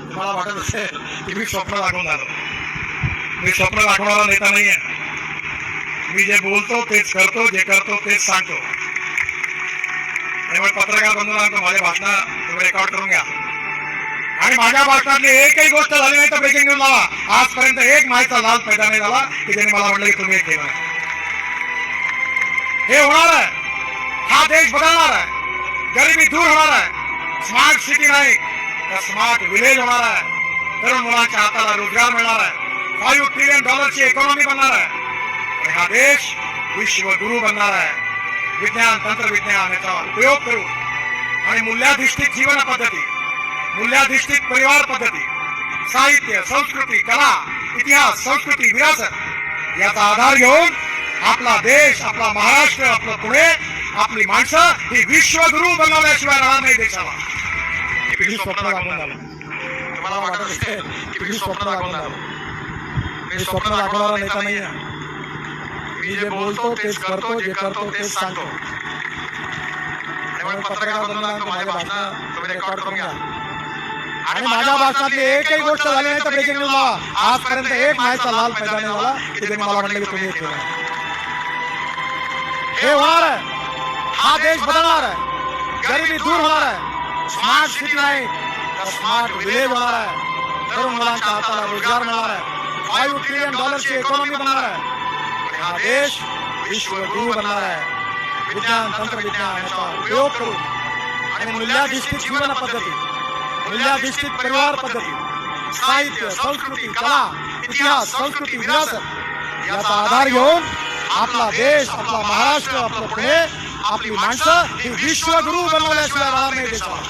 तुम्हाला वाटत असेल की मी स्वप्न दाखवून आलो. मी स्वप्न दाखवणारा नेता नाहीये. मी जे बोलतो तेच करतो, जे करतो तेच सांगतो. त्यामुळे पत्रकार बंधूंनो, माझे भाषण तुम्ही रेकॉर्ड करून घ्या आणि माझ्या भाषणातली एकही गोष्ट झाली नाही तर ब्रेकिंग न्यूज लावा. आजपर्यंत एक माहितीचा लाल पैदा नाही झाला की त्यांनी मला म्हटलं की तुम्ही हे केलं. हे होणार आहे. हा देश बदलणार आहे. गरिबी दूर होणार आहे. स्मार्ट सिटी नाही तर स्मार्ट विलेज होणार आहे. तरुण मुलांच्या हाताला रोजगार मिळणार आहे. $5 ट्रिलियन इकॉनॉमी बनणार आहे. आणि हा देश विश्वगुरु बनणार आहे. विज्ञान तंत्रविज्ञान याचा उपयोग करू आणि मूल्याधिष्ठित जीवन पद्धती, मूल्याधिष्ठित परिवार पद्धती, साहित्य, संस्कृती, कला, इतिहास, संस्कृती, विरासत याचा आधार घेऊन आपला देश, आपला महाराष्ट्र, आपलं पुणे, आपली माणसं ही विश्वगुरु बनवल्याशिवाय राहणार नाही देशाला. मी स्वप्न दाखवून आलो. तुम्हाला वाटत असेल की मी स्वप्न दाखवून आलो. मी स्वप्न दाखवणारा नेता नाहीये. मी जे बोलतो तेच करतो, जे करतो तेच सांगतो. त्यामुळे पत्रकार बंधूंनो, माझे भाषण तुम्ही रेकॉर्ड करून घ्या आणि माझ्या भाषणातली एकही गोष्ट झाली नाही तर ब्रेकिंग न्यूज लावा. आजपर्यंत एक माहितीचा लाल पैदा नाही झाला की त्यांनी मला म्हटलं की तुम्ही हे केलं. हे होणार आहे. हा देश बदलणार आहे. गरिबी दूर होणार आहे. स्मार्ट सिटी नाही तर स्मार्ट विलेज होणार आहे. तरुण मुलांच्या हाताला रोजगार मिळणार आहे. $5 ट्रिलियन इकॉनॉमी बनणार आहे. आणि हा देश विश्वगुरु बनणार आहे. विज्ञान तंत्रविज्ञान याचा उपयोग करू आणि मूल्याधिष्ठित जीवन पद्धती, मूल्याधिष्ठित परिवार पद्धती, साहित्य, संस्कृती, कला, इतिहास, संस्कृती, विरासत याचा आधार घेऊन आपला देश, आपला महाराष्ट्र, आपलं पुणे, आपली माणसं ही विश्वगुरु बनवल्याशिवाय राहणार नाही देशाला.